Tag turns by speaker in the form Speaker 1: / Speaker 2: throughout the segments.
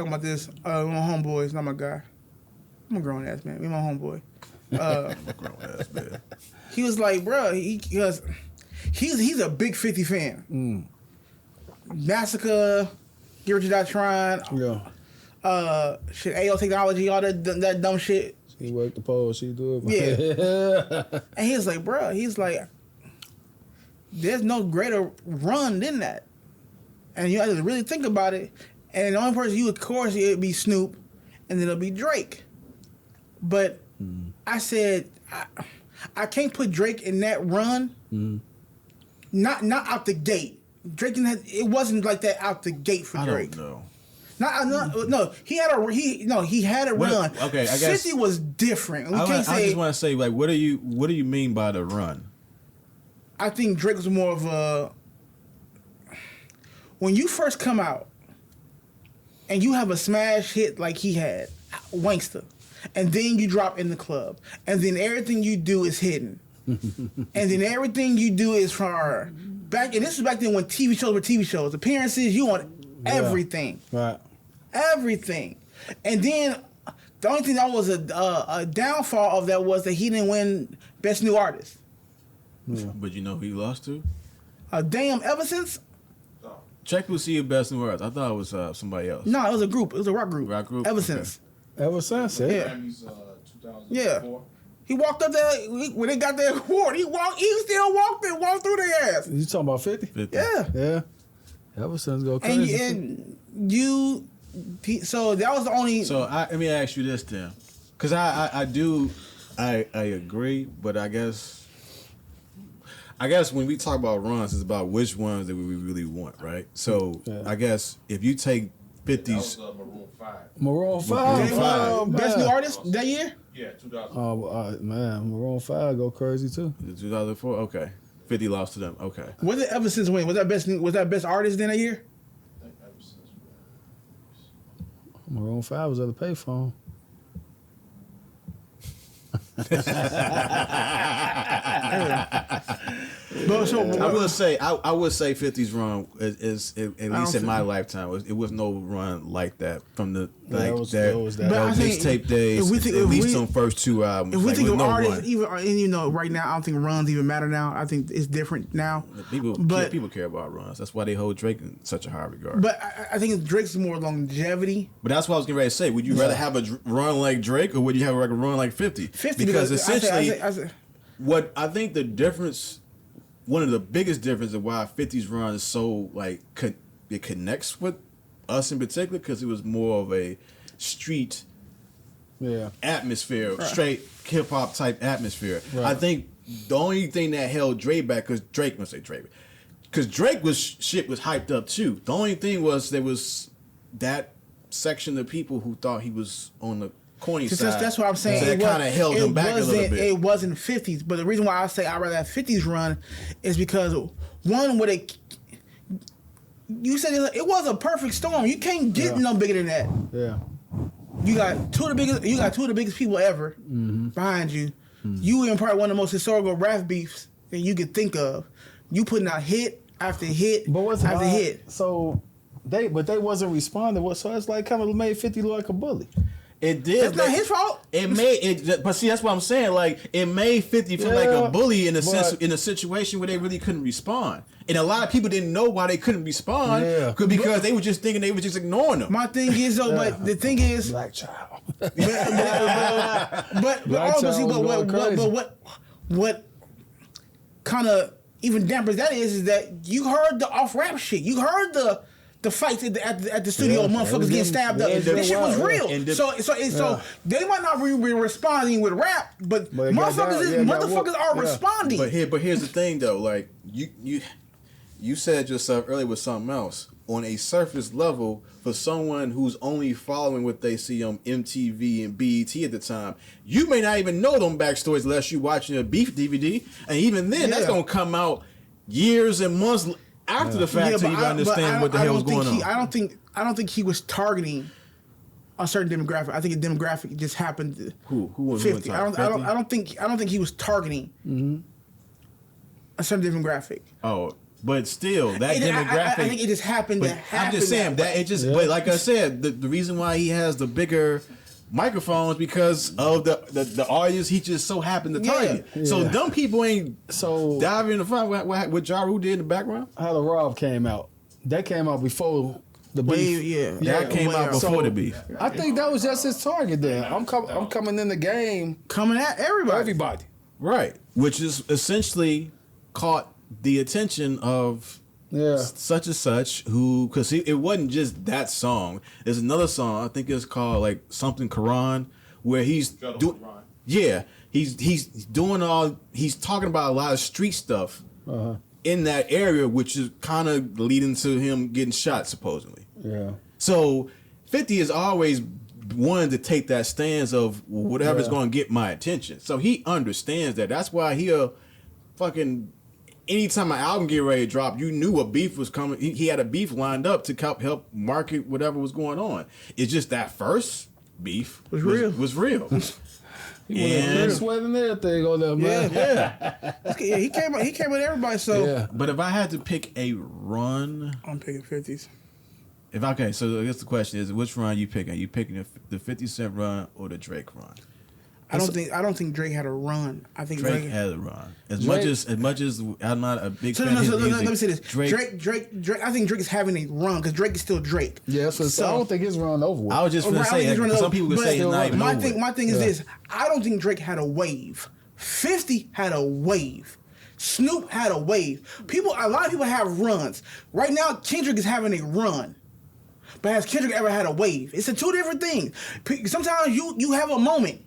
Speaker 1: talking about this. My homeboy is not my guy. I'm a grown ass man. Me and my homeboy.
Speaker 2: I'm a grown ass man.
Speaker 1: He was like, bro, he's a big 50 fan. Massacre, Get Rich or Die Trying.
Speaker 3: Yeah.
Speaker 1: Shit, AO Technology, all that dumb shit.
Speaker 3: He worked the pole, she do it.
Speaker 1: Yeah. And he was like, bro, there's no greater run than that. And you have to really think about it. And the only person you would course it'd be Snoop, and then it'll be Drake. But I said I can't put Drake in that run. Not out the gate. Drake didn't it wasn't like that out the gate for Drake.
Speaker 2: I don't know.
Speaker 1: No, he had a run.
Speaker 2: Okay, I guess
Speaker 1: 50 was different.
Speaker 2: I just want to say, like, what do you mean by the run?
Speaker 1: I think Drake was more of a when you first come out and you have a smash hit like he had, Wanksta, and then you drop In the Club, and then everything you do is hidden, and then everything you do is for back. And this is back then when TV shows were TV shows, appearances. You want everything,
Speaker 3: right?
Speaker 1: Everything, and then the only thing that was a downfall of that was that he didn't win Best New Artist.
Speaker 3: Yeah.
Speaker 2: But you know who he lost to?
Speaker 1: Damn, Ever Since.
Speaker 2: Check who see your Best New Artist. I thought it was somebody else.
Speaker 1: No, it was a group. It was a rock group.
Speaker 2: Ever
Speaker 1: Since.
Speaker 3: Ever Since,
Speaker 1: yeah.
Speaker 4: 2004.
Speaker 1: Yeah. He walked up there when they got their award. He still walked through their ass.
Speaker 3: You talking about 50?
Speaker 2: 50.
Speaker 1: Yeah.
Speaker 3: Yeah. Ever Since go crazy.
Speaker 1: So that was the only.
Speaker 2: So let me ask you this then, because I agree, but I guess when we talk about runs, it's about which ones that we really want, right? So I guess if you take 50s,
Speaker 4: Maroon 5.
Speaker 1: Best New Artist that year.
Speaker 4: Yeah, 2000.
Speaker 3: Oh man, Maroon 5 go crazy too.
Speaker 2: 2004. Okay, 50 lost to them. Okay.
Speaker 1: What did Ever Since win? Was that best artist then that year?
Speaker 4: I think Ever Since.
Speaker 3: Maroon 5 was at the payphone.
Speaker 1: But so
Speaker 2: I would say 50's run is at least in my lifetime. It was no run like that from the mixtape days. At least on first two albums.
Speaker 1: If we think of artists,
Speaker 2: run.
Speaker 1: even right now, I don't think runs even matter now. I think it's different now.
Speaker 2: People care about runs. That's why they hold Drake in such a high regard.
Speaker 1: But I think Drake's more longevity.
Speaker 2: But that's what I was getting ready to say. Would you rather have a run like Drake, or would you have a run like 50?
Speaker 1: 50
Speaker 2: because essentially,
Speaker 1: I say,
Speaker 2: what I think the difference, one of the biggest differences of why 50's run is so like it connects with us in particular, because it was more of a street atmosphere, straight hip hop type atmosphere. Right. I think the only thing that held Drake back, because Drake was hyped up too. The only thing was there was that section of people who thought he was on the corny side.
Speaker 1: That's what I'm saying.
Speaker 2: So that kind of held him back a little bit.
Speaker 1: It wasn't 50s, but the reason why I say I'd rather have 50s run is because one with you said it was a perfect storm. You can't get no bigger than that.
Speaker 3: Yeah.
Speaker 1: You got two of the biggest people ever behind you. You in probably one of the most historical rap beefs that you could think of. You putting out hit after hit after hit.
Speaker 3: So they wasn't responding. So it's like kind of made 50 look like a bully.
Speaker 2: It did.
Speaker 1: That's not his fault.
Speaker 2: It made it, but see, that's what I'm saying. Like, it made 50 feel like a bully in a sense, in a situation where they really couldn't respond, and a lot of people didn't know why they couldn't respond because they were just thinking they were just ignoring them.
Speaker 1: My thing is though, but the thing is,
Speaker 3: black child.
Speaker 1: but what kind of even dampers that is that you heard the off rap shit. You heard the fights at the studio, motherfuckers getting stabbed up. This shit was real. So they might not be responding with rap, but motherfuckers are responding.
Speaker 2: But here's the thing though, like you said yourself earlier with something else. On a surface level, for someone who's only following what they see on MTV and BET at the time, you may not even know them backstories unless you're watching a Beef DVD, and even then, that's gonna come out years and months after the fact to even understand what the hell was going on.
Speaker 1: I don't think he was targeting a certain demographic. I think a demographic just happened.
Speaker 2: Who was
Speaker 1: 50? I don't think he was targeting a certain demographic.
Speaker 2: Oh, But still, that demographic.
Speaker 1: I think it just happened to happen.
Speaker 2: I'm just saying that it just. But like I said, the reason why he has the bigger microphones because of the audience he just so happened to target.
Speaker 3: Yeah.
Speaker 2: So dumb people ain't
Speaker 3: So
Speaker 2: diving in the front. What Ja Rule did in the background?
Speaker 3: how the Rob came out. That came out before the beef.
Speaker 2: That came out before the beef.
Speaker 3: I think that was just his target. Then I'm coming in the game.
Speaker 1: Coming at everybody.
Speaker 2: Right, which is essentially caught the attention of such and such who, because it wasn't just that song. There's another song, I think it's called like something Quran, where he's doing, he's talking about a lot of street stuff in that area, which is kind of leading to him getting shot supposedly.
Speaker 3: Yeah.
Speaker 2: So 50 has always wanted to take that stance of whatever's going to get my attention. So he understands that. That's why he'll fucking, anytime an album get ready to drop, you knew a beef was coming. He had a beef lined up to help market whatever was going on. It's just that first beef was real.
Speaker 3: And sweat and everything on there, man.
Speaker 1: Yeah. He came with everybody. So,
Speaker 2: But if I had to pick a run,
Speaker 1: I'm picking 50s.
Speaker 2: so I guess the question is, which run you picking? Are you picking the 50 Cent run or the Drake run?
Speaker 1: I don't think Drake had a run. I think
Speaker 2: Drake had a run. As much as I'm not a big fan of his music.
Speaker 1: Let me say this. Drake. I think Drake is having a run because Drake is still Drake.
Speaker 3: Yeah, so I don't think his run over with.
Speaker 2: I was just going to say, some people could say it's not even over.
Speaker 1: My thing is this. I don't think Drake had a wave. 50 had a wave. Snoop had a wave. A lot of people have runs. Right now, Kendrick is having a run. But has Kendrick ever had a wave? It's two different things. Sometimes you have a moment.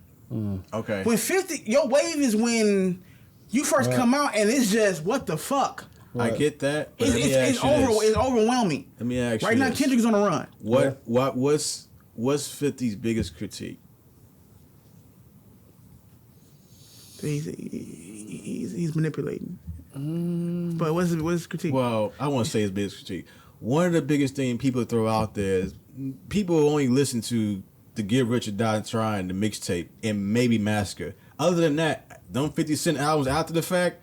Speaker 2: Okay.
Speaker 1: When 50, your wave is when you first come out and it's just, what the fuck?
Speaker 2: I get that. But
Speaker 1: It's overwhelming.
Speaker 2: Let me ask you
Speaker 1: right now,
Speaker 2: this.
Speaker 1: Kendrick's on a run.
Speaker 2: What's 50's biggest critique?
Speaker 1: He's manipulating. But what's his critique?
Speaker 2: Well, I want to say his biggest critique. One of the biggest things people throw out there is people only listen to the Get Rich or Die Trying, the mixtape, and maybe Massacre. Other than that, them 50 Cent albums after the fact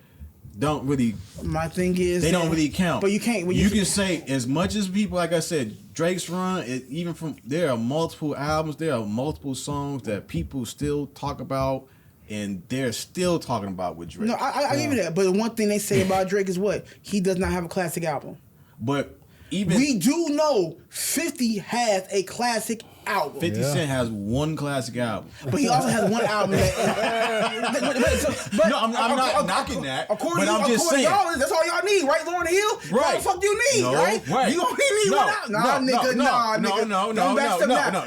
Speaker 2: don't really.
Speaker 1: My thing is
Speaker 2: they don't really count.
Speaker 1: But you can't.
Speaker 2: You can say as much as people, like I said, Drake's run. Even from there are multiple albums, there are multiple songs that people still talk about, and they're still talking about with Drake.
Speaker 1: No, I give you that. But the one thing they say about Drake is what he does not have a classic album.
Speaker 2: But even
Speaker 1: we do know 50 has a classic album.
Speaker 2: 50 Cent has one classic album.
Speaker 1: But he also has one album that...
Speaker 2: I'm not knocking that.
Speaker 1: According
Speaker 2: but I'm just saying.
Speaker 1: Y'all, that's all y'all need, right, Lauryn Hill?
Speaker 2: Right.
Speaker 1: What the fuck you need, right? You only need one album.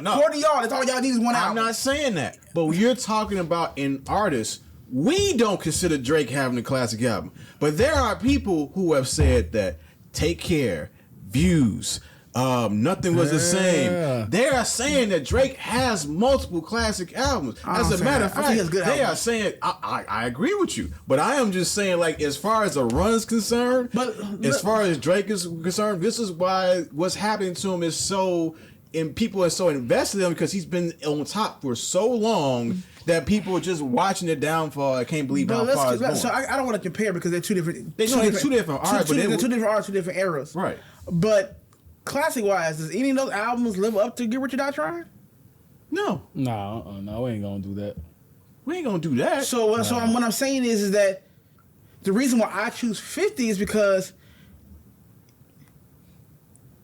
Speaker 1: No. According to y'all, that's all y'all need is one album.
Speaker 2: I'm not saying that. But you're talking about an artist. We don't consider Drake having a classic album. But there are people who have said that Take Care, Views, Nothing Was the Same. They are saying that Drake has multiple classic albums. As a matter of fact, they are saying, I agree with you, but I am just saying, like, as far as a run is concerned, as far as Drake is concerned, this is why what's happening to him is so, and people are so invested in him because he's been on top for so long that people are just watching the downfall. I can't believe how far it's going.
Speaker 1: So I don't want to compare because they're two different.
Speaker 2: They're two different artists, but
Speaker 1: they're two different artists, two different eras.
Speaker 2: Right.
Speaker 1: But classic wise, does any of those albums live up to Get Rich or Die Trying?
Speaker 2: No.
Speaker 3: No, we ain't gonna do that.
Speaker 2: We ain't gonna do that.
Speaker 1: So what I'm saying is that the reason why I choose 50 is because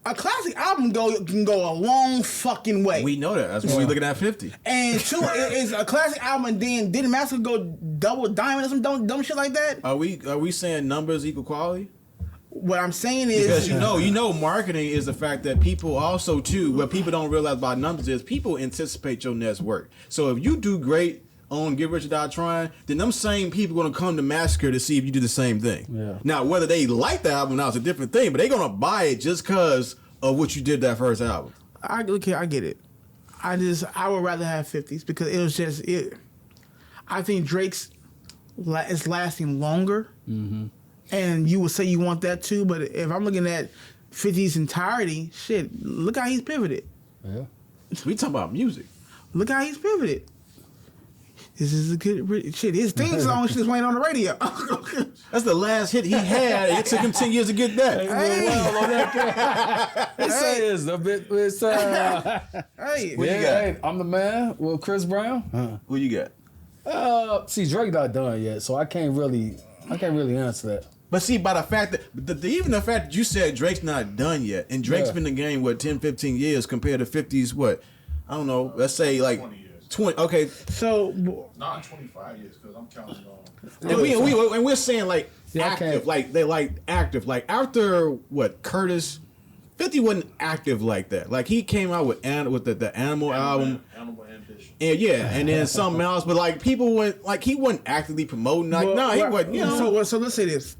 Speaker 1: a classic album can go a long fucking way.
Speaker 2: We know that. That's why we're looking at 50.
Speaker 1: And two, is a classic album, and then didn't Massacre go double diamond or some dumb shit like that?
Speaker 2: Are we saying numbers equal quality?
Speaker 1: What I'm saying is,
Speaker 2: because you know marketing is the fact that people also too, what people don't realize about numbers is people anticipate your next work. So if you do great on Get Rich or Die Trying, then them same people gonna come to Massacre to see if you do the same thing.
Speaker 3: Yeah.
Speaker 2: Now whether they like the album now is a different thing, but they gonna buy it just because of what you did that first album.
Speaker 1: I get it. I would rather have 50s because it was just it. I think Drake's is lasting longer. Mm-hmm. And you would say you want that too, but if I'm looking at 50's entirety, shit, look how he's pivoted.
Speaker 3: Yeah.
Speaker 2: We talking about music.
Speaker 1: Look how he's pivoted. This is a good shit. His theme song shit's playing on the radio.
Speaker 2: That's the last hit he had. It took him 10 years to get that.
Speaker 3: It's a bit. It's
Speaker 1: Hey,
Speaker 2: What you got?
Speaker 3: I'm the man. Well, Chris Brown.
Speaker 2: Who you got?
Speaker 3: See, Drake not done yet, so I can't really answer that.
Speaker 2: But see, by the fact that even the fact that you said Drake's not done yet, and Drake's been in the game 10, 15 years compared to 50's what? I don't know. Let's say like
Speaker 4: 20 years.
Speaker 2: 20. Okay,
Speaker 1: so
Speaker 4: Not 25 years, because I'm counting on.
Speaker 2: and we're saying like
Speaker 3: Yeah, I
Speaker 2: active,
Speaker 3: can't-
Speaker 2: like they like active, like after what Curtis. 50 wasn't active like that. Like he came out with the Animal album.
Speaker 4: Animal Ambition.
Speaker 2: And and then something else, but like people went like he wasn't actively promoting. Like he wasn't. You know,
Speaker 1: So let's say this.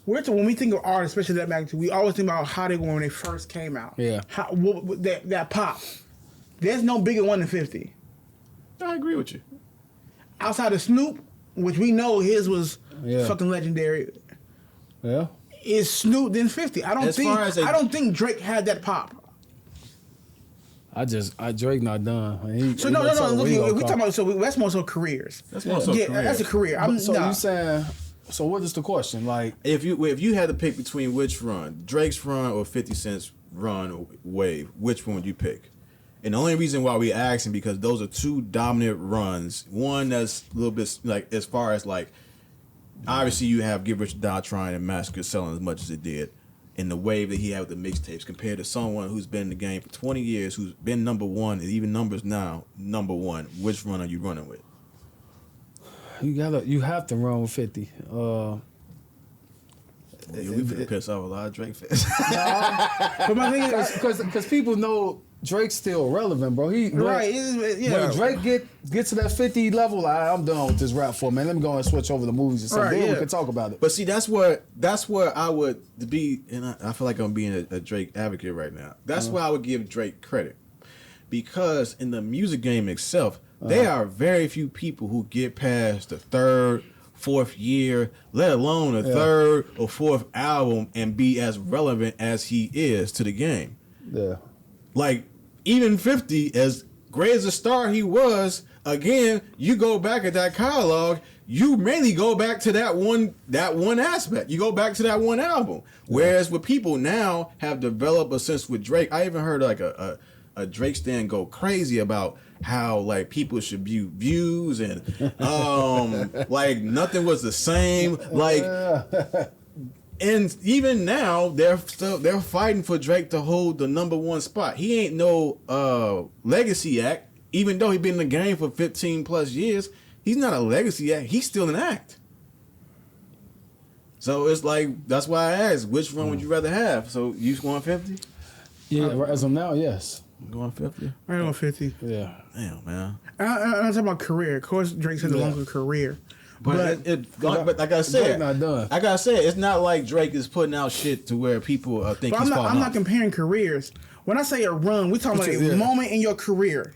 Speaker 1: When we think of art, especially that magnitude, we always think about how they were when they first came out.
Speaker 3: Yeah.
Speaker 1: That pop. There's no bigger one than 50.
Speaker 2: I agree with you.
Speaker 1: Outside of Snoop, which we know his was
Speaker 3: Yeah.
Speaker 1: fucking legendary,
Speaker 3: Yeah.
Speaker 1: is Snoop then 50. I don't think Drake had that pop.
Speaker 3: Drake not done.
Speaker 1: So no. Look, we talking about that's more so careers.
Speaker 2: That's more so
Speaker 1: Yeah,
Speaker 2: career.
Speaker 1: that's a career.
Speaker 3: You saying? So what is the question? Like,
Speaker 2: If you had to pick between which run, Drake's run or 50 Cent's run or wave, which one would you pick? And the only reason why we asking because those are two dominant runs. One that's a little bit like as far as like obviously you have Get Rich or Die Trying and Massacre selling as much as it did. In the wave that he had with the mixtapes compared to someone who's been in the game for 20 years, who's been number one, and even numbers now, number one. Which run are you running with?
Speaker 3: you have to run with 50.
Speaker 2: Yeah, we finna piss off a lot of Drake fans.
Speaker 1: But my thing is,
Speaker 3: Because people know Drake's still relevant, bro.
Speaker 1: right? Yeah.
Speaker 3: When Drake get to that 50 level, I'm done with this rap for man. Let me go and switch over to movies or something.
Speaker 1: Right,
Speaker 3: Then we
Speaker 1: yeah.
Speaker 3: can talk about it.
Speaker 2: But see, that's where I would be, and I feel like I'm being a Drake advocate right now. That's where I would give Drake credit, because in the music game itself, there are very few people who get past the third, fourth year, let alone a third or fourth album, and be as relevant as he is to the game.
Speaker 3: Yeah.
Speaker 2: Like, even 50, as great as a star he was, again, you go back at that catalog, you mainly go back to that one aspect. You go back to that one album. Whereas with people now have developed a sense with Drake, I even heard like a Drake stan go crazy about how like people should view views and like nothing was the same. Like and even now they're fighting for Drake to hold the number one spot. He ain't no legacy act, even though he been in the game for 15 plus years. He's not a legacy act. He's still an act. So it's like that's why I asked, which one would you rather have? So you going 50?
Speaker 3: Yeah, as of now, yes.
Speaker 2: Going 50?
Speaker 1: I don't know 50.
Speaker 3: Yeah.
Speaker 2: Damn, man.
Speaker 1: I'm talking about career. Of course, Drake's had a longer career.
Speaker 2: But like I
Speaker 3: Drake
Speaker 2: said,
Speaker 3: not done.
Speaker 2: like I said, it's not like Drake is putting out shit to where people think
Speaker 1: But
Speaker 2: he's
Speaker 1: I'm
Speaker 2: falling
Speaker 1: not
Speaker 2: off.
Speaker 1: comparing careers. When I say a run, we're talking about a moment in your career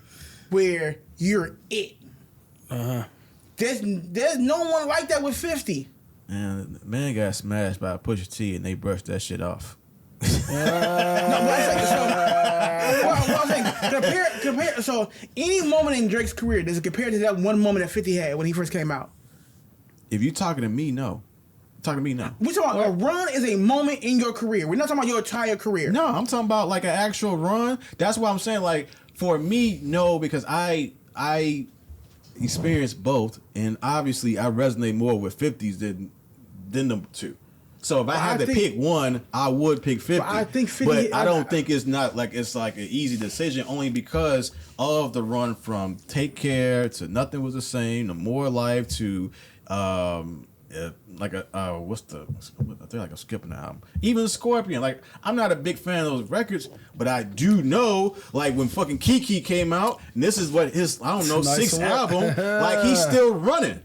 Speaker 1: where you're it. There's no one like that with 50.
Speaker 2: And the man got smashed by Pusha T and they brushed that shit off.
Speaker 1: No, but I'm saying, compare. So any moment in Drake's career, does it compare to that one moment that 50 had when he first came out?
Speaker 2: If you talking to me, no. Talking to me, no.
Speaker 1: We talking about a run is a moment in your career. We're not talking about your entire career.
Speaker 2: No, I'm talking about like an actual run. That's why I'm saying like for me, no, because I experienced both, and obviously I resonate more with 50s than the two. So if I had to pick one, I would pick 50.
Speaker 1: But I think 50
Speaker 2: But I don't think it's like an easy decision, only because of the run from Take Care to Nothing Was the Same to More Life to like what's the I think like I'm skipping the album. Even Scorpion. Like I'm not a big fan of those records, but I do know like when fucking Kiki came out, and this is what his sixth album, like he's still running.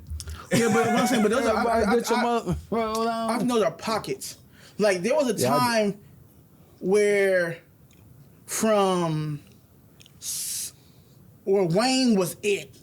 Speaker 1: Yeah, but what I'm saying, but those are
Speaker 3: I
Speaker 1: those are pockets. Like there was a time where where Wayne was it.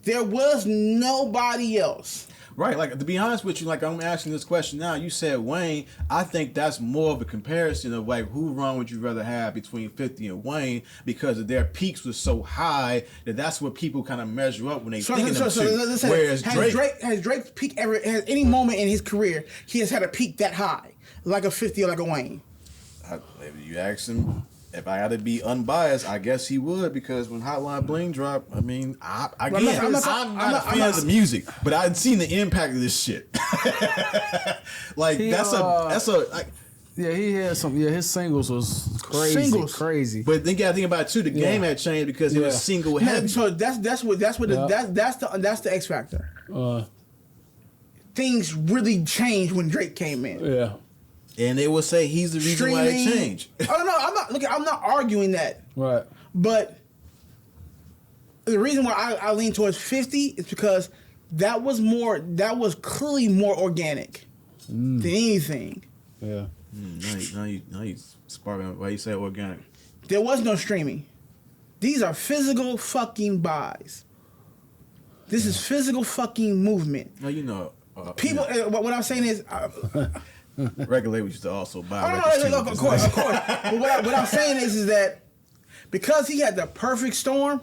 Speaker 1: There was nobody else.
Speaker 2: Right, like to be honest with you, like I'm asking this question now. You said Wayne. I think that's more of a comparison of like who run would you rather have between 50 and Wayne because of their peaks was so high that's what people kind of measure up when they think of them two.
Speaker 1: Listen,
Speaker 2: Whereas
Speaker 1: has Drake's peak ever has any moment in his career he has had a peak that high like a 50 or like a Wayne?
Speaker 2: If you ask him. If I had to be unbiased, I guess he would because when Hotline Bling dropped, I mean, I'm not a fan of the music, but I'd seen the impact of this shit. Like that's a like.
Speaker 3: Yeah, he had some. Yeah, his singles was crazy.
Speaker 2: But then you gotta think about it too. The game had changed because it was single heavy.
Speaker 1: So that's the X factor. Things really changed when Drake came in.
Speaker 3: Yeah.
Speaker 2: And they will say he's the reason why it changed.
Speaker 1: Oh no, I'm not arguing that.
Speaker 3: Right.
Speaker 1: But the reason why I lean towards 50 is because that was clearly more organic than anything.
Speaker 3: Yeah.
Speaker 2: Now you sparking. Why you say organic?
Speaker 1: There was no streaming. These are physical fucking buys. This is physical fucking movement.
Speaker 2: No, you know.
Speaker 1: People. What I'm saying is.
Speaker 2: Regulate used to also buy.
Speaker 1: Of course. But what I'm saying is that because he had the perfect storm,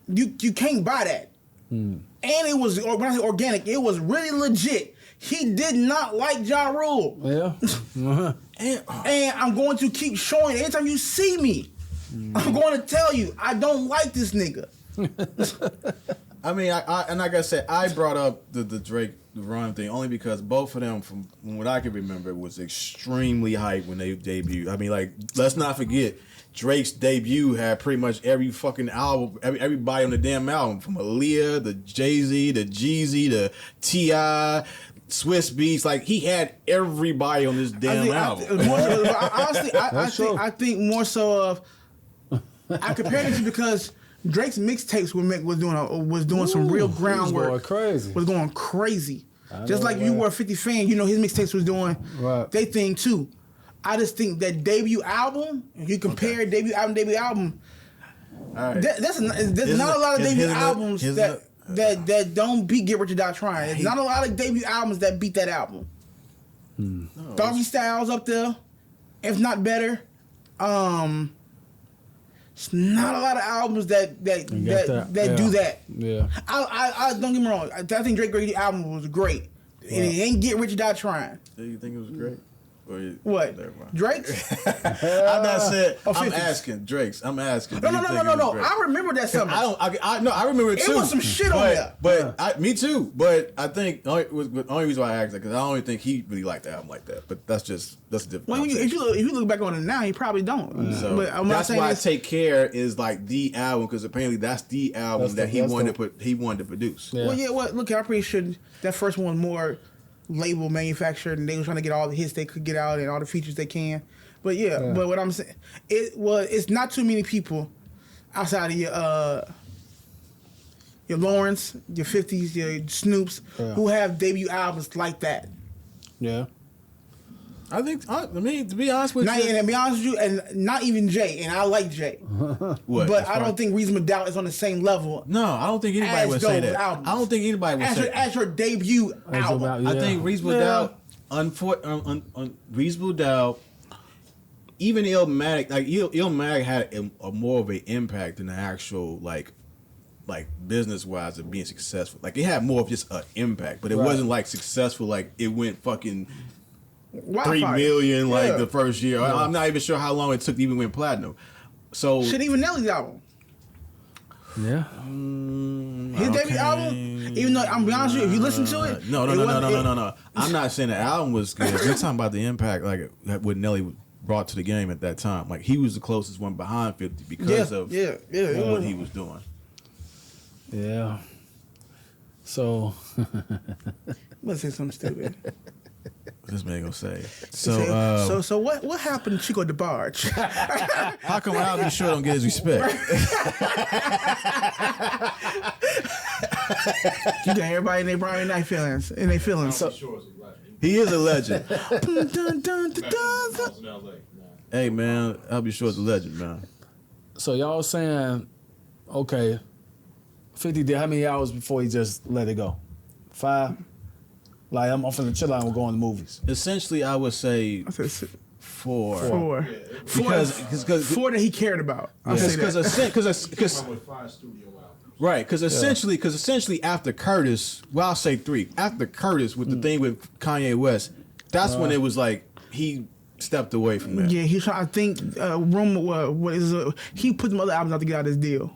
Speaker 1: you can't buy that. And it was, when I say organic, it was really legit. He did not like Ja Rule.
Speaker 3: Yeah.
Speaker 1: And I'm going to keep showing anytime you see me. I'm going to tell you I don't like this nigga.
Speaker 2: I mean, and like I said, I brought up the Drake Run thing only because both of them, from what I can remember, was extremely hyped when they debuted. I mean, like, let's not forget, Drake's debut had pretty much every fucking album, everybody on the damn album, from Aaliyah to Jay-Z to Jeezy to T.I., Swiss Beats. Like, he had everybody on this damn album.
Speaker 1: Honestly, I think more so of, I compared it to because Drake's mixtapes was doing some real groundwork. Was going crazy. Just like you were a 50 fan, you know his mixtapes was doing they thing too. I just think that debut album, if you compare debut album,
Speaker 2: Right.
Speaker 1: there's not a lot of debut albums that don't beat Get Rich or Die Trying. There's not a lot of debut albums that beat that album. Doggy Style's up there, if not better. It's not a lot of albums that do that.
Speaker 3: Yeah.
Speaker 1: I don't get me wrong. I think Drake Great album was great. And it ain't Get Rich or Die Trying.
Speaker 2: Do you think it was great?
Speaker 1: What? Drake's?
Speaker 2: I'm not saying. I'm
Speaker 1: 50s.
Speaker 2: asking Drake's. I'm asking.
Speaker 1: No. I remember that something.
Speaker 2: I remember it too.
Speaker 1: It was some shit on there.
Speaker 2: But me too. But I think the only reason why I asked that because I don't even think he really liked the album like that. But that's a different.
Speaker 1: Well, if you look back on it now, he probably don't.
Speaker 2: So
Speaker 1: but I'm
Speaker 2: that's why Take Care is like the album because apparently that's the album he wanted to produce.
Speaker 3: Yeah.
Speaker 1: Well, look, I'm pretty sure that first one was more label manufactured and they were trying to get all the hits they could get out and all the features they can. But but what I'm saying, it's not too many people outside of your Lawrence, your 50s, your Snoops who have debut albums like that.
Speaker 3: Yeah.
Speaker 2: I think, to be honest with you.
Speaker 1: And to be honest with you, and not even Jay, and I like Jay.
Speaker 2: What?
Speaker 1: But I don't think Reasonable Doubt is on the same level.
Speaker 2: No, I don't think anybody would say that.
Speaker 1: Albums.
Speaker 2: I don't think anybody would say that.
Speaker 1: As your debut album.
Speaker 2: I think Reasonable Doubt, Reasonable Doubt, even Illmatic, like Illmatic had a more of an impact than the actual like business wise of being successful. Like it had more of just an impact, but it wasn't like successful. Like it went fucking 3 million the first year. Yeah. I'm not even sure how long it took to even win platinum. So
Speaker 1: shit, even Nelly's album.
Speaker 3: Yeah.
Speaker 1: His debut album, even though I'm be honest with you, if you listen to it,
Speaker 2: no. I'm not saying the album was good. We're talking about the impact, like what Nelly brought to the game at that time. Like he was the closest one behind 50 because of what he was doing.
Speaker 3: Yeah. So.
Speaker 1: Let's say something stupid.
Speaker 2: This man gonna say. So
Speaker 1: what happened to Chico DeBarge?
Speaker 2: How come Al sure don't get his respect?
Speaker 1: You got everybody in their Brian Knight feelings. So
Speaker 2: he is a legend.
Speaker 1: dun, dun, dun, dun.
Speaker 2: Hey man, I'll be sure it's a legend, man.
Speaker 3: So y'all saying, okay, 50 did how many hours before he just let it go? 5? Like, I'm finna chill out and we're going to movies.
Speaker 2: Essentially, I would say
Speaker 1: I said
Speaker 2: 4.
Speaker 1: four.
Speaker 2: Because
Speaker 1: Four that he cared about. I'll say that.
Speaker 2: because
Speaker 4: Went with 5 studio albums.
Speaker 2: right, because essentially after Curtis, well, I'll say 3. After Curtis with the thing with Kanye West, that's when it was like he stepped away from that.
Speaker 1: Yeah, he's trying. I think he put them other albums out to get out of his deal.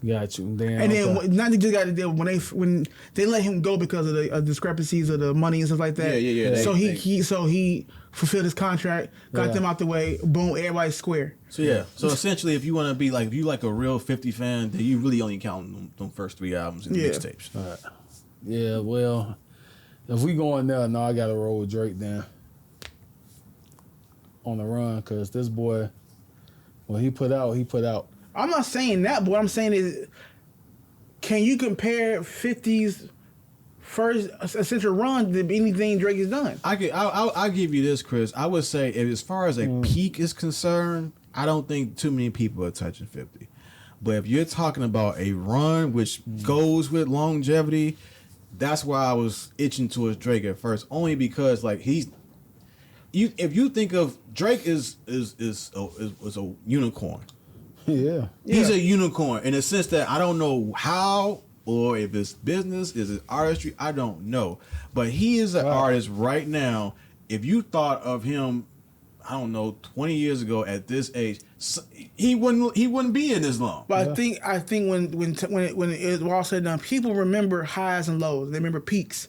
Speaker 3: Got you. Damn.
Speaker 1: And then not to just got the deal when they let him go because of the discrepancies of the money and stuff like that.
Speaker 2: Yeah.
Speaker 1: So he fulfilled his contract, got them out the way. Boom, everybody's square.
Speaker 2: So so essentially, if you want to be like, if you like a real 50 fan, then you really only count them first 3 albums and the mixtapes.
Speaker 3: Yeah, well, if we going there, no, I got to roll with Drake then. On the run, because this boy, when he put out.
Speaker 1: I'm not saying that, but what I'm saying is, can you compare 50's first essential run to anything Drake has done?
Speaker 2: I'll give you this, Chris. I would say, as far as a peak is concerned, I don't think too many people are touching 50. But if you're talking about a run which goes with longevity, that's why I was itching towards Drake at first, only because like if you think of Drake is a unicorn.
Speaker 3: Yeah.
Speaker 2: He's a unicorn in the sense that I don't know how, or if it's business, is it artistry, I don't know. But he is an artist right now. If you thought of him, I don't know, 20 years ago at this age, he wouldn't be in this long.
Speaker 1: But I think when it's all said and done, people remember highs and lows. They remember peaks.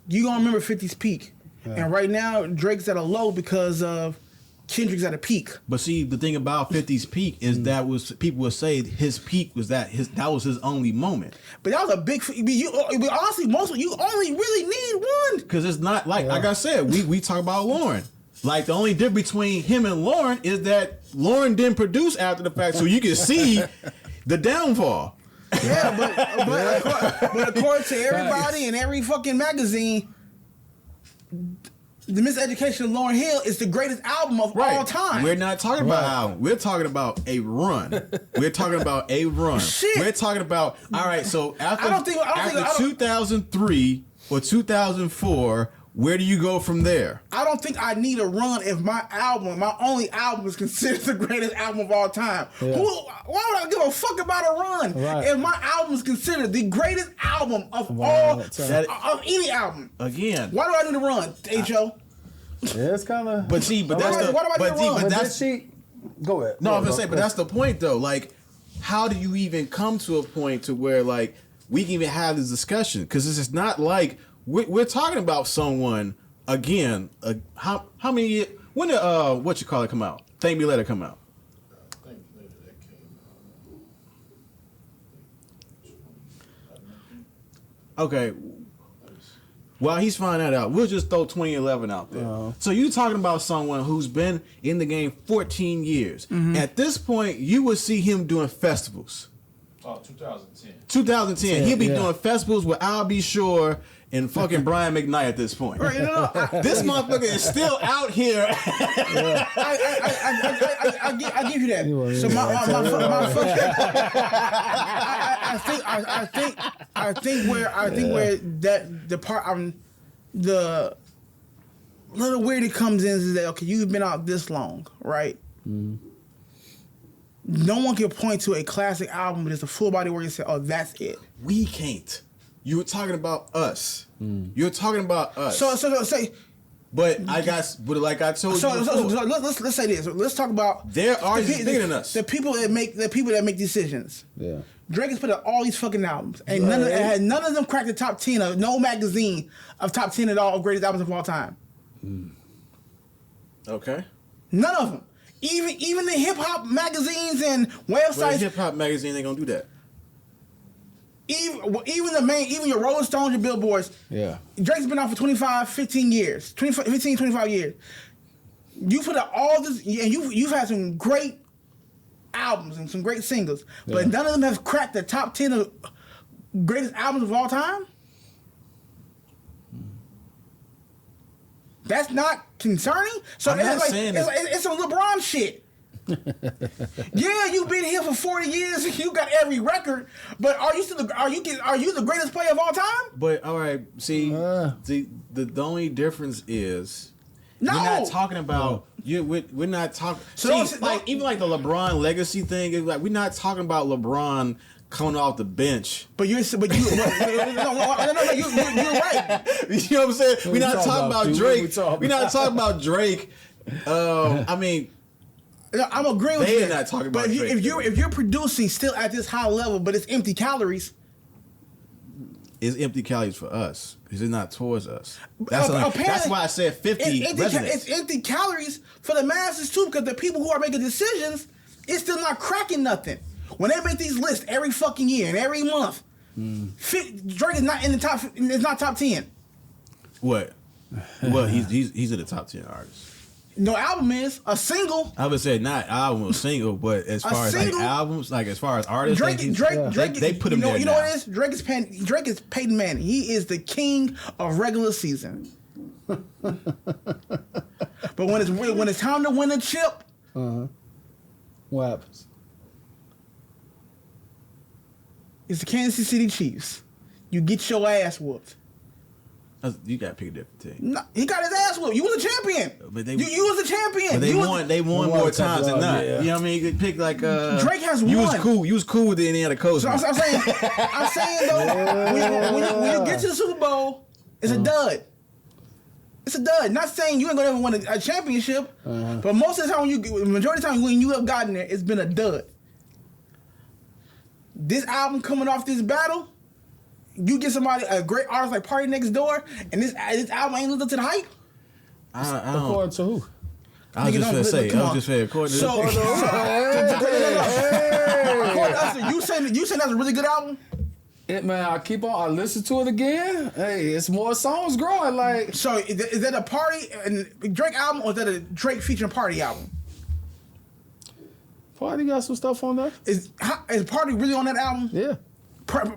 Speaker 1: You gonna remember 50's peak, and right now Drake's at a low because of Kendrick's at a peak.
Speaker 2: But see, the thing about 50's peak is that was people would say his peak was that was his only moment.
Speaker 1: But that was a big. But honestly, most of you only really need one.
Speaker 2: Because it's not like I said, we talk about Lauren. Like the only difference between him and Lauren is that Lauren didn't produce after the fact, so you can see the downfall.
Speaker 1: Yeah, but according to everybody in every fucking magazine, The Miseducation of Lauryn Hill is the greatest album of all time.
Speaker 2: We're not talking about album. We're talking about a run. We're talking about a run.
Speaker 1: Shit.
Speaker 2: We're talking about, all right, so after 2003 or 2004, where do you go from there?
Speaker 1: I don't think I need a run if my only album is considered the greatest album of all time.
Speaker 3: Yeah.
Speaker 1: Why would I give a fuck about a run if my album is considered the greatest album of of any album?
Speaker 2: Again.
Speaker 1: Why do I need a run, H.O.?
Speaker 3: Yeah, it's kind of.
Speaker 2: But see, but that's
Speaker 3: Go ahead.
Speaker 2: No, I'm gonna say, but that's the point though. Like, how do you even come to a point to where like we can even have this discussion? Because this is not like we're talking about someone again. How many years? When did what you call it come out? Thank Me Later come out.
Speaker 4: I think later that came out.
Speaker 2: Okay. While he's finding that out, we'll just throw 2011 out there. So you talking about someone who's been in the game 14 years.
Speaker 1: Mm-hmm.
Speaker 2: At this point, you would see him doing festivals.
Speaker 4: Oh, 2010.
Speaker 2: 2010, he'll be doing festivals with I'll Be Sure and fucking Brian McKnight at this point.
Speaker 1: Right,
Speaker 2: This motherfucker is still out here.
Speaker 1: I give you that. So I think where that the part the little weird it comes in is that okay, you've been out this long, right? Mm. No one can point to a classic album with just a full body work and say, "Oh, that's it."
Speaker 2: We can't. You were talking about us. You're talking about us.
Speaker 1: So say.
Speaker 2: But like I told you before,
Speaker 1: let's say this. Let's talk about
Speaker 2: there are bigger than us.
Speaker 1: The people that make decisions.
Speaker 3: Yeah.
Speaker 1: Drake has put out all these fucking albums, and none of them cracked the top 10 of no magazine of top 10 at all of greatest albums of all time.
Speaker 2: Okay.
Speaker 1: None of them. Even the hip hop magazines and websites.
Speaker 2: Hip hop magazine ain't gonna do that.
Speaker 1: Even your Rolling Stones, your Billboards.
Speaker 3: Yeah.
Speaker 1: Drake's been out for 15 years. 25 years. You put out all this, and you've had some great albums and some great singles, but none of them have cracked the top 10 of greatest albums of all time. That's not concerning. So
Speaker 2: I'm not saying
Speaker 1: it's some LeBron shit. Yeah, you've been here for 40 years. You got every record, but are you the greatest player of all time?
Speaker 2: But all right, see,
Speaker 3: Uh.
Speaker 2: the only difference is
Speaker 1: No.
Speaker 2: we're not talking about we're not talking.
Speaker 1: So
Speaker 2: See,
Speaker 1: don't-
Speaker 2: like even like the LeBron legacy thing is like we're not talking about LeBron coming off the bench.
Speaker 1: But you're right.
Speaker 2: You know what I'm saying? We're not talking about
Speaker 3: Q?
Speaker 2: Drake.
Speaker 3: What we talking
Speaker 2: We're not talking about Drake. I mean,
Speaker 1: No, I'm agreeing with
Speaker 2: They
Speaker 1: you.
Speaker 2: are not talking about
Speaker 1: But
Speaker 2: Drake,
Speaker 1: if you're producing still at this high level, but it's empty calories.
Speaker 2: it's empty calories for us because it's not towards us. That's
Speaker 1: Apparently,
Speaker 2: why I said 50 resonates.
Speaker 1: It's empty calories for the masses too, because the people who are making decisions, it's still not cracking nothing. When they make these lists every fucking year and every month, Drake is not in the top. It's not top 10.
Speaker 2: What? Well, he's in the top 10 artists.
Speaker 1: No album is a single.
Speaker 2: I would say not album or single, but as far as like
Speaker 1: single?
Speaker 2: albums, like as far as artists,
Speaker 1: Drake,
Speaker 2: they put him there
Speaker 1: You
Speaker 2: now.
Speaker 1: know what it is? Drake is Peyton Manning. He is the king of regular season. But when it's time to win a chip,
Speaker 3: What happens?
Speaker 1: it's the Kansas City Chiefs. You get your ass whooped.
Speaker 2: You got to pick a different team.
Speaker 1: No, he got his ass whooped. You was a champion.
Speaker 2: But they-
Speaker 1: you was a champion.
Speaker 2: But
Speaker 1: You was-
Speaker 2: they won
Speaker 3: won
Speaker 2: more
Speaker 3: a couple
Speaker 2: times than
Speaker 3: of
Speaker 2: not.
Speaker 3: them, yeah.
Speaker 2: You know what I mean? You could pick like
Speaker 1: Drake has
Speaker 2: You was
Speaker 1: won.
Speaker 2: cool. You was cool with the Indiana Coast.
Speaker 1: So I'm saying though, when you get to the Super Bowl, it's a dud. It's a dud. Not saying you ain't gonna ever win a championship, but most of the time, majority of the time when you have gotten there, it's been a dud. This album coming off this battle, you get somebody, a great artist like Party Next Door, and this album ain't lived up to the hype.
Speaker 2: I don't.
Speaker 3: According to who?
Speaker 2: I was
Speaker 1: Nigga,
Speaker 2: just gonna say.
Speaker 1: come
Speaker 2: I was
Speaker 1: on.
Speaker 2: just saying. According to
Speaker 1: So,
Speaker 2: this,
Speaker 1: according to us, you saying that's a really good album?
Speaker 3: Man, I listen to it again. Hey, it's more songs growing. Like,
Speaker 1: So is that a Party and Drake album, or is that a Drake featuring Party album?
Speaker 3: Party got some stuff on there.
Speaker 1: Is Party really on that album?
Speaker 3: Yeah,
Speaker 1: Par-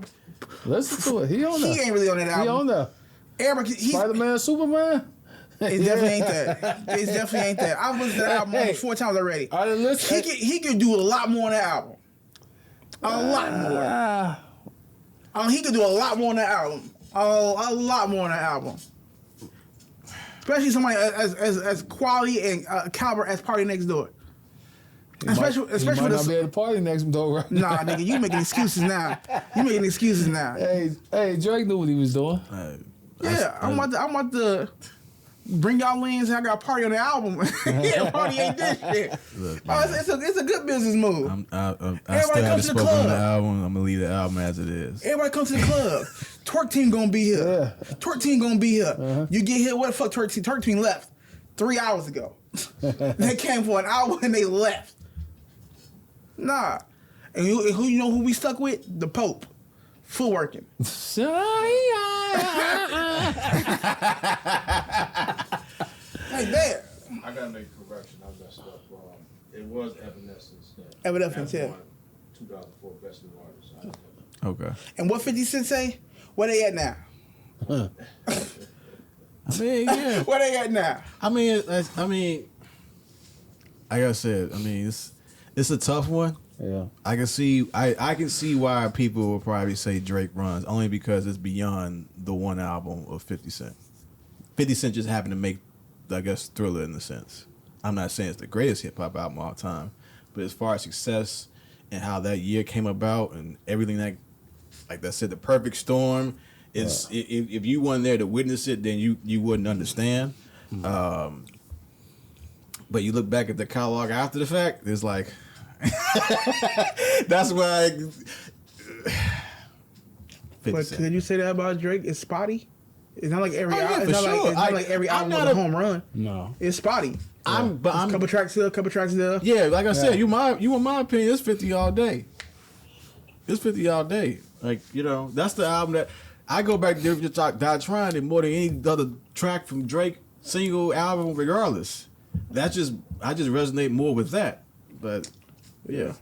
Speaker 3: listen to it. He on there.
Speaker 1: He ain't really on that album.
Speaker 3: He on there.
Speaker 1: Everybody,
Speaker 3: Spider-Man, Superman.
Speaker 1: it definitely ain't that. It definitely ain't that. I've listened to that album almost 4 times already.
Speaker 3: I didn't listen.
Speaker 1: He could do a lot more on that album. A lot more. He could do a lot more on that album. A lot more on that album. Especially somebody as quality and caliber as Party Next Door. Especially
Speaker 3: he might
Speaker 1: for
Speaker 3: not be
Speaker 1: the.
Speaker 3: at the party next door. Right?
Speaker 1: Nah, nigga, you making excuses now. You making excuses now.
Speaker 3: Hey, Drake knew what he was doing.
Speaker 1: Yeah, I'm about to bring y'all in. I got a Party on the album. Yeah, Party ain't this shit.
Speaker 2: Look,
Speaker 1: It's a good business move.
Speaker 2: I
Speaker 1: Everybody
Speaker 2: still
Speaker 1: come
Speaker 2: haven't
Speaker 1: to the
Speaker 2: spoken on the
Speaker 1: club.
Speaker 2: album. I'm gonna leave the album as it is.
Speaker 1: Everybody come to the club. Twerk team gonna be here. Twerk team gonna be here. You get here. What the fuck? Twerk team? Twerk team left 3 hours ago. They came for an hour and they left. Nah. And who you know who we stuck with? The Pope. Full working. Hey, there.
Speaker 4: I gotta make a correction. I messed up. It was Evanescence.
Speaker 1: Evanescence, yeah.
Speaker 4: 2004 Best New Artist.
Speaker 2: Okay.
Speaker 1: And what 50 Cent say? Where they at now?
Speaker 2: I mean, yeah.
Speaker 1: Where they at now?
Speaker 2: I mean, like I said, I mean, it's a tough one.
Speaker 3: Yeah.
Speaker 2: I can see why people will probably say Drake runs, only because it's beyond the one album of 50 Cent. 50 Cent just happened to make, I guess, Thriller in a sense. I'm not saying it's the greatest hip hop album of all time, but as far as success and how that year came about and everything that, like I said, the perfect storm is. If you weren't there to witness it, then you wouldn't understand. But you look back at the catalog after the fact, it's like. That's why. 50
Speaker 1: But
Speaker 2: Cent.
Speaker 1: could you say that about Drake? It's spotty. It's not like every
Speaker 2: Oh, yeah,
Speaker 1: album.
Speaker 2: for
Speaker 1: It's
Speaker 2: sure.
Speaker 1: not like every
Speaker 2: I'm
Speaker 1: album
Speaker 2: not
Speaker 1: was a
Speaker 2: a-
Speaker 1: home run.
Speaker 3: No.
Speaker 1: It's spotty.
Speaker 2: I'm
Speaker 1: A couple tracks here, a couple tracks there.
Speaker 2: yeah, like I said, you in my opinion, it's 50 all day. It's 50 all day. Like, you know, that's the album that I go back to just talk Die Trying it more than any other track from Drake single album regardless. I just resonate more with that. But yeah.